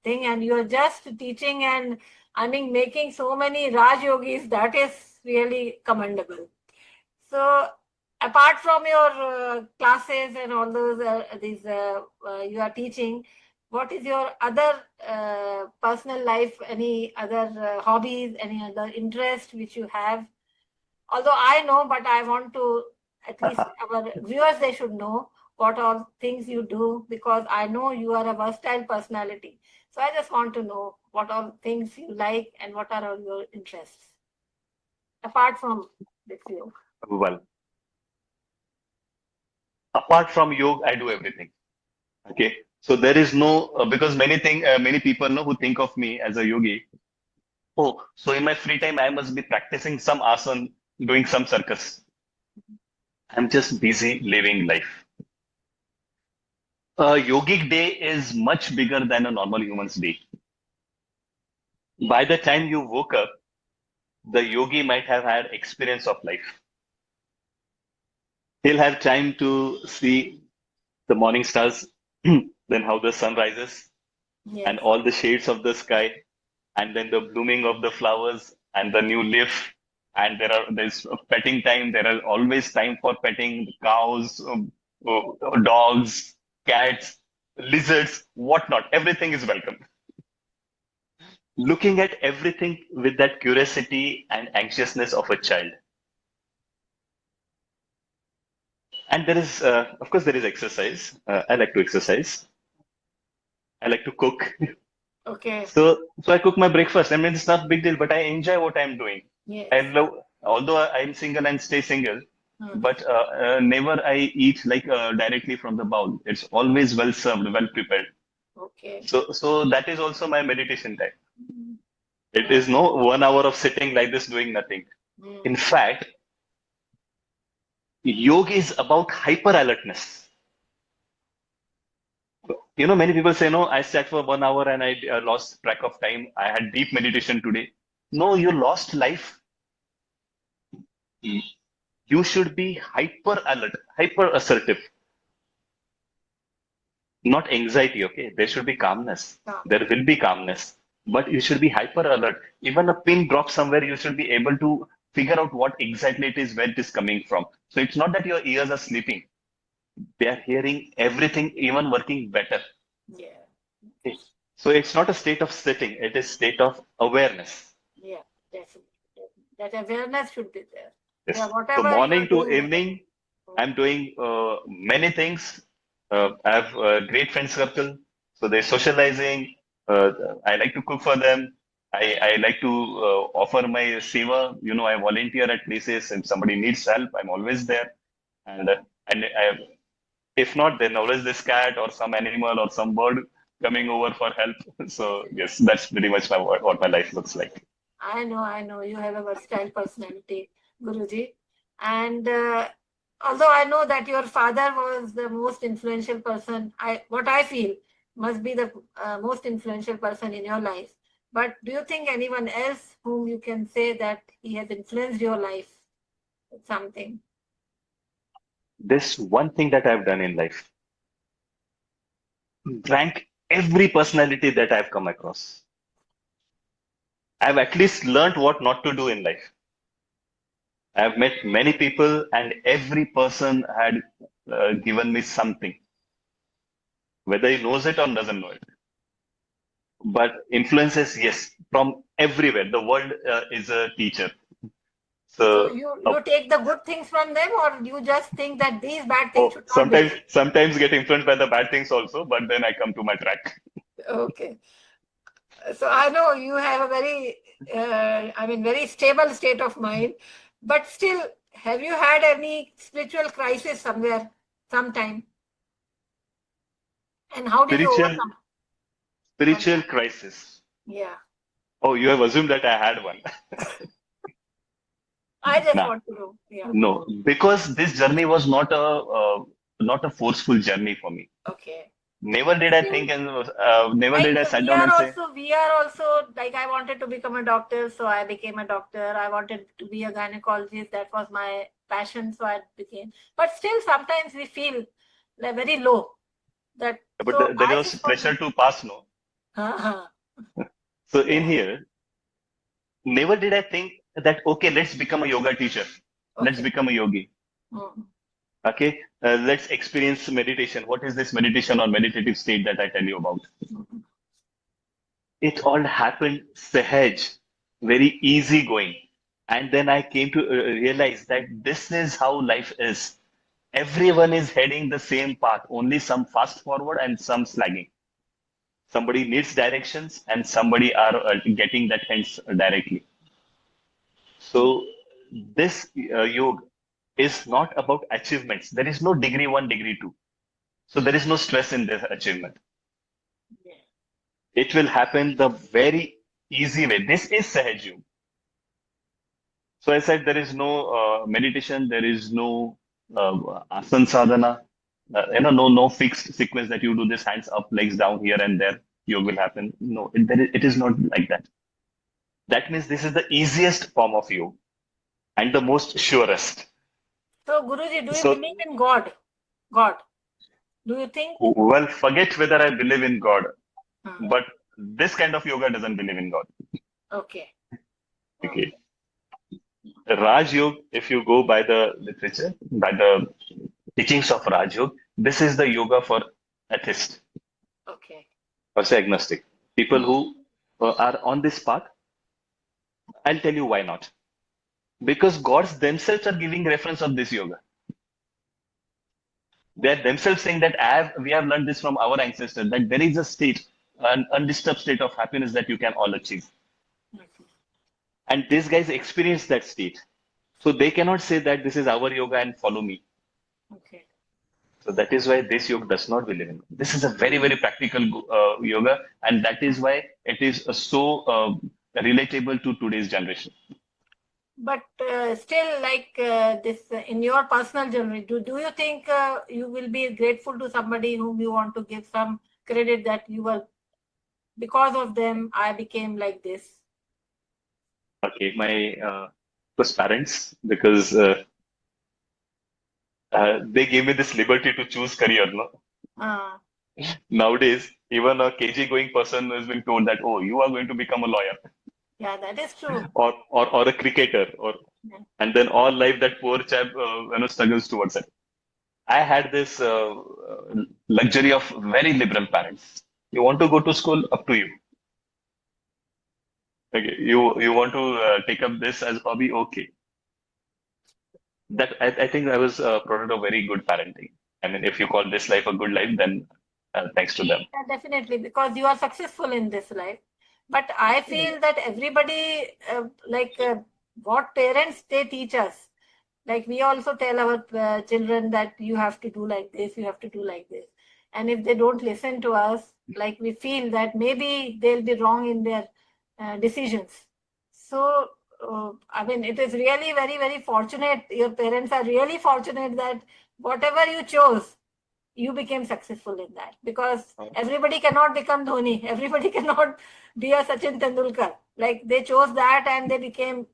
thing, and you're just teaching and making so many Raj Yogis. That is really commendable. So, apart from your classes and all those you are teaching, what is your other personal life? Any other hobbies? Any other interest which you have? Although I know, but I want to, at least our viewers, they should know what all things you do, because I know you are a versatile personality. So I just want to know what all things you like and what are all your interests apart from this yoga. Well, apart from yoga, I do everything. Okay. So there is no, because many people know who think of me as a yogi. Oh, so in my free time, I must be practicing some asana, doing some circus. I'm just busy living life. A yogic day is much bigger than a normal human's day. By the time you woke up, the yogi might have had experience of life. He'll have time to see the morning stars, then how the sun rises, and Yes. all the shades of the sky, and then the blooming of the flowers and the new leaf. And there's petting time. There are always time for petting cows, dogs, cats, lizards, whatnot. Everything is welcome. Looking at everything with that curiosity and anxiousness of a child. And there is, of course, there is exercise. I like to exercise. I like to cook. Okay. So I cook my breakfast. I mean, it's not a big deal, but I enjoy what I'm doing. Yes. I love, although I'm single and stay single, Hmm. but never I eat like directly from the bowl. It's always well served, well prepared. Okay. So that is also my meditation time. Hmm. It is no 1 hour of sitting like this doing nothing. Hmm. In fact, yoga is about hyper alertness. You know, many people say, no, I sat for 1 hour and I lost track of time. I had deep meditation today. No, you lost life. You should be hyper alert, hyper assertive, not anxiety. Okay, there should be calmness. There will be calmness, but you should be hyper alert. Even a pin drops somewhere, you should be able to figure out what exactly it is, where it is coming from. So it's not that your ears are sleeping; they are hearing everything, even working better. Yeah. Okay. So it's not a state of sitting; it is state of awareness. Yeah, definitely. That awareness should be there. Yes. Yeah, So whatever you are morning to doing. evening, I'm doing many things. I have a great friend circle, so they're socializing. I like to cook for them. I like to offer my seva. You know, I volunteer at places. If somebody needs help, I'm always there. And if not, then always this cat or some animal or some bird coming over for help. So yes, that's pretty much what my life looks like. I know. You have a versatile personality, Guruji. And although I know that your father was the most influential person, what I feel must be the most influential person in your life. But do you think anyone else whom you can say that he has influenced your life with something? This one thing that I've done in life, rank every personality that I've come across. I've at least learned what not to do in life. I've met many people, and every person had given me something, whether he knows it or doesn't know it. But influences, yes, from everywhere. The world is a teacher. So So, you take the good things from them, or you just think that these bad things oh, should not be sometimes get influenced by the bad things also, but then I come to my track. there? Okay. So I know you have a very, very stable state of mind, but still, have you had any spiritual crisis somewhere, sometime? And how did you Spiritual, overcome? spiritual crisis. Yeah, Oh, you have assumed that I had one. I just Nah, want to know. Yeah. no, because this journey was not a forceful journey for me. Okay. Never did I Still, think and never like did I sat down and say, we are also like I wanted to become a doctor, so I became a doctor. I wanted to be a gynecologist. That was my passion, so I became. But still, sometimes we feel like very low. That but so there I was just want to. pressure to pass, no. Uh-huh. So in Yeah. here, never did I think that, okay, let's become a yoga teacher. Let's Okay. become a yogi. Mm. Okay, let's experience meditation. What is this meditation or meditative state that I tell you about? Mm. It all happened sahaj, very easy going. And then I came to realize that this is how life is. Everyone is heading the same path, only some fast forward and some slagging. Somebody needs directions and somebody are getting that hints directly. So this yoga is not about achievements. There is no degree one, degree two. So there is no stress in this achievement. Yeah. It will happen the very easy way. This is Sahaj Yoga. So I said there is no meditation, there is no asan sadhana, no fixed sequence that you do this hands up, legs down here and there. Yoga will happen. No, it is not like that. That means this is the easiest form of yoga and the most surest. So, Guruji, do you So, believe in God? God. Do you think? well, forget whether I believe in God, Hmm. but this kind of yoga doesn't believe in God. Okay. Okay. Raj Yoga, if you go by the literature, by the teachings of Raj Yoga, this is the yoga for atheists Okay. or say agnostic. People Hmm. who are on this path, I'll tell you why not. Because gods themselves are giving reference of this yoga. They are themselves saying that we have learned this from our ancestors, that there is a state, an undisturbed state of happiness that you can all achieve. Okay. And these guys experience that state. So they cannot say that this is our yoga and follow me. Okay. So that is why this yoga does not believe in. This is a very, very practical yoga, and that is why it is relatable to today's generation. But still, like this, in your personal journey, do you think you will be grateful to somebody whom you want to give some credit that you were, because of them, I became like this? Okay, my first parents, because they gave me this liberty to choose career. No, Uh, nowadays even a KG going person is being told that, oh, you are going to become a lawyer yeah, that is true. or a cricketer, or Yeah. and then all life that poor chap struggles towards it. I had this luxury of very liberal parents. You want to go to school, up to you. Okay, you want to take up this as hobby, okay. That I think I was a product of very good parenting. I mean, if you call this life a good life, then thanks to them. Yeah, definitely, because you are successful in this life. But I feel that everybody, what parents they teach us, like we also tell our children that you have to do like this, you have to do like this. And if they don't listen to us, like we feel that maybe they'll be wrong in their decisions. So, I mean, it is really very, very fortunate. Your parents are really fortunate that whatever you chose, you became successful in that, because everybody cannot become Dhoni. Everybody cannot be a Sachin Tendulkar. Like they chose that and they became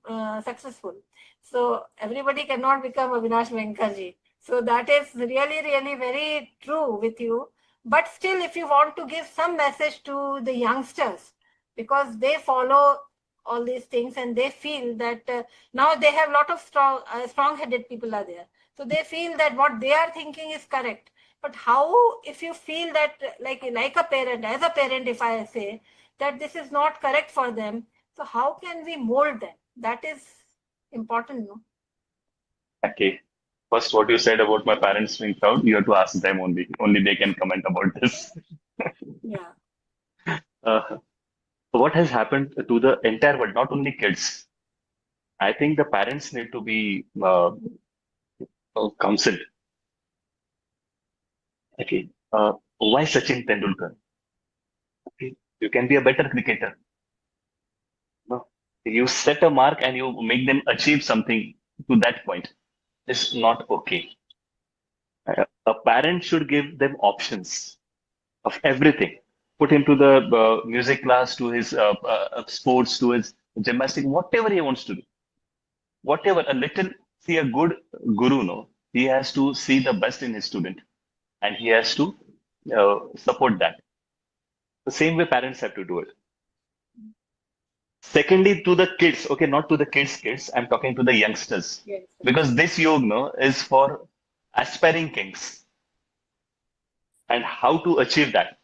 successful. So everybody cannot become Avinash Venkarji. So that is really, really very true with you. But still, if you want to give some message to the youngsters, because they follow all these things and they feel that now they have a lot of strong-headed people are there. So they feel that what they are thinking is correct. But how, if you feel that, like a parent, as a parent, if I say that this is not correct for them, so how can we mold them? That is important, no? Okay. First, what you said about my parents being proud, you have to ask them only. Only they can comment about this. Yeah. Uh, what has happened to the entire world, not only kids? I think the parents need to be counseled. Okay. Why Sachin Tendulkar? Okay. You can be a better cricketer. No. You set a mark and you make them achieve something to that point. It's not okay. A parent should give them options of everything. Put him to the music class, to his sports, to his gymnastics, whatever he wants to do. Whatever, a little, see, a good guru, no, he has to see the best in his student and he has to support that. The same way parents have to do it. Secondly, to the kids, okay, not to the kids, I'm talking to the youngsters. Yes. Because this yoga no, is for aspiring kings and how to achieve that.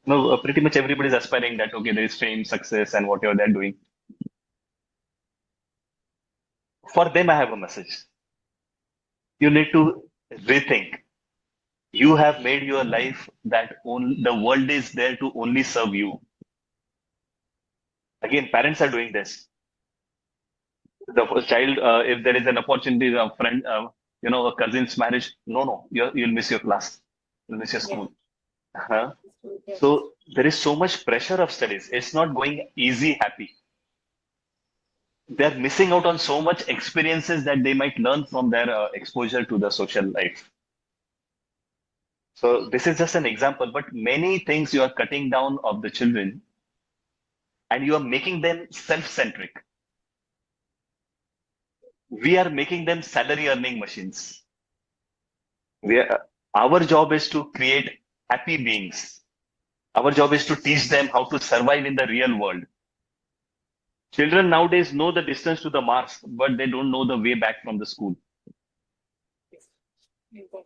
No, pretty much everybody is aspiring that, okay, there is fame, success, and whatever they're doing. For them, I have a message. You need to rethink. You have made your life that the world is there to only serve you. Again, parents are doing this. The child, if there is an opportunity, a friend, a cousin's marriage, no, you'll miss your class, you'll miss your Yeah. school. Uh-huh. Yes. So there is so much pressure of studies. It's not going easy, happy. They're missing out on so much experiences that they might learn from their exposure to the social life. So this is just an example, but many things you are cutting down of the children and you are making them self-centric. We are making them salary earning machines. Our job is to create happy beings. Our job is to teach them how to survive in the real world. Children nowadays know the distance to the Mars, but they don't know the way back from the school. Exactly.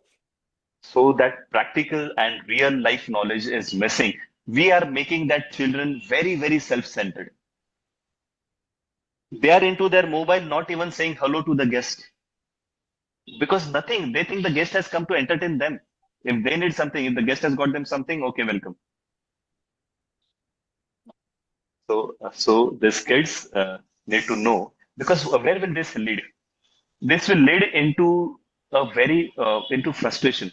So that practical and real life knowledge is missing. We are making that children very, very self-centered. They are into their mobile, not even saying hello to the guest. Because nothing, they think the guest has come to entertain them. If they need something, if the guest has got them something, okay, welcome. So these kids need to know because where will this lead? This will lead into into frustration.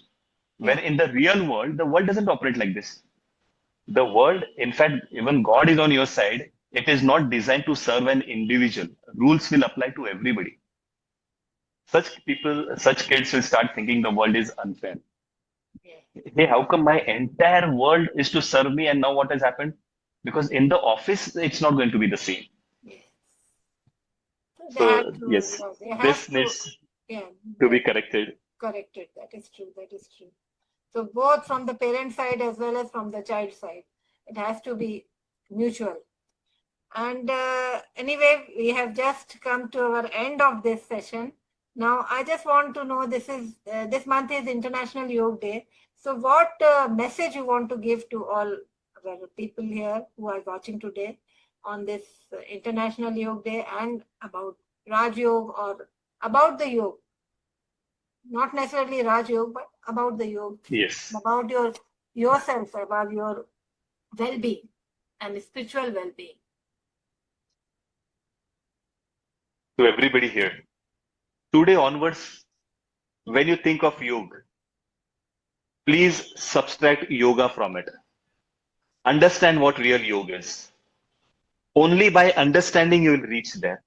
When in the real world, the world doesn't operate like this. The world, in fact, even God is on your side. It is not designed to serve an individual. Rules will apply to everybody. Such people, such kids will start thinking the world is unfair. Hey, how come my entire world is to serve me and now what has happened? Because in the office, it's not going to be the same. Yes. So, yes, They have this to, needs yeah, to be corrected. corrected. That is true. That is true. So both from the parent side as well as from the child side, it has to be mutual. And anyway, we have just come to our end of this session. Now, I just want to know, this month is International Yoga Day. So what message you want to give to all our people here who are watching today on this International Yoga Day and about Raj Yoga or about the yoga? Not necessarily Raj Yoga, but about the yoga. Yes. About yourself, about your well-being and spiritual well-being. To everybody here, today onwards, when you think of yoga, please subtract yoga from it. Understand what real yoga is. Only by understanding you will reach there.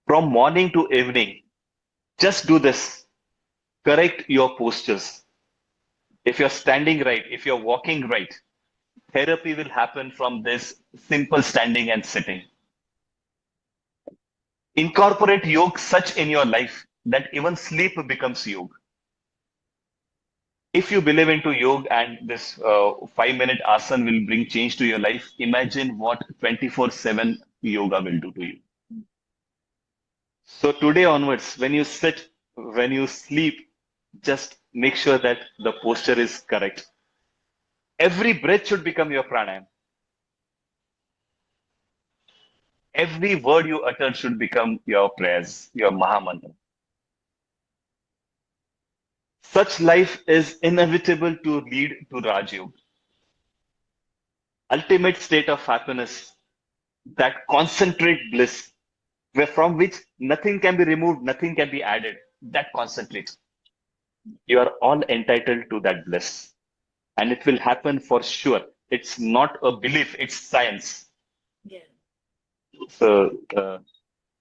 From morning to evening, just do this. Correct your postures. If you're standing right, if you're walking right, therapy will happen from this simple standing and sitting. Incorporate yoga such in your life that even sleep becomes yoga. If you believe into yoga and this 5-minute asana will bring change to your life, imagine what 24/7 yoga will do to you. So today onwards, when you sit, when you sleep, just make sure that the posture is correct. Every breath should become your pranayam. Every word you utter should become your prayers, your Mahamantra. Such life is inevitable to lead to Raj Yoga. Ultimate state of happiness, that concentrate bliss, where from which nothing can be removed, nothing can be added. That concentrate. You are all entitled to that bliss. And it will happen for sure. It's not a belief, it's science. Yeah. So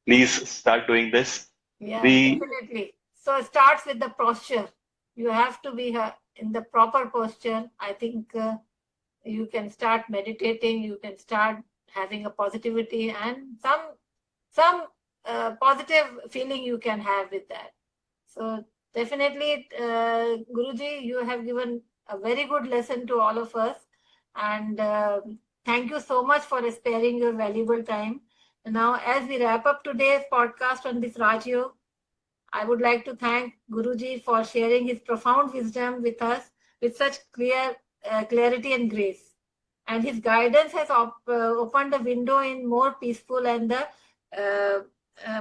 please start doing this. Yeah, definitely. So it starts with the posture. You have to be in the proper posture. I think you can start meditating. You can start having a positivity and some positive feeling you can have with that. So definitely, Guruji, you have given a very good lesson to all of us. And thank you so much for sparing your valuable time. Now, as we wrap up today's podcast on this Raj Yoga, I would like to thank Guruji for sharing his profound wisdom with us with such clarity and grace. And his guidance has opened a window in more peaceful and the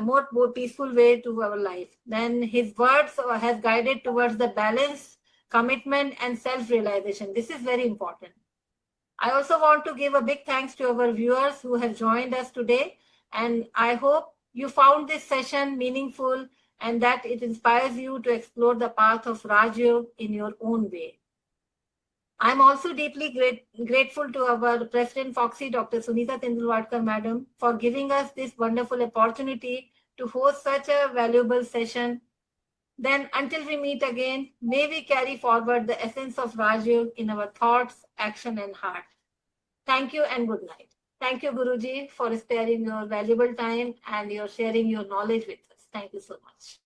more peaceful way to our life. Then his words has guided towards the balance, commitment, and self-realization. This is very important. I also want to give a big thanks to our viewers who have joined us today. And I hope you found this session meaningful and that it inspires you to explore the path of Raj Yoga in your own way. I'm also deeply grateful to our President Fogsi, Dr. Sunita Tandulwadkar, Madam, for giving us this wonderful opportunity to host such a valuable session. Then, until we meet again, may we carry forward the essence of Raj Yoga in our thoughts, action, and heart. Thank you and good night. Thank you, Guruji, for sparing your valuable time and your sharing your knowledge with us. Thank you so much.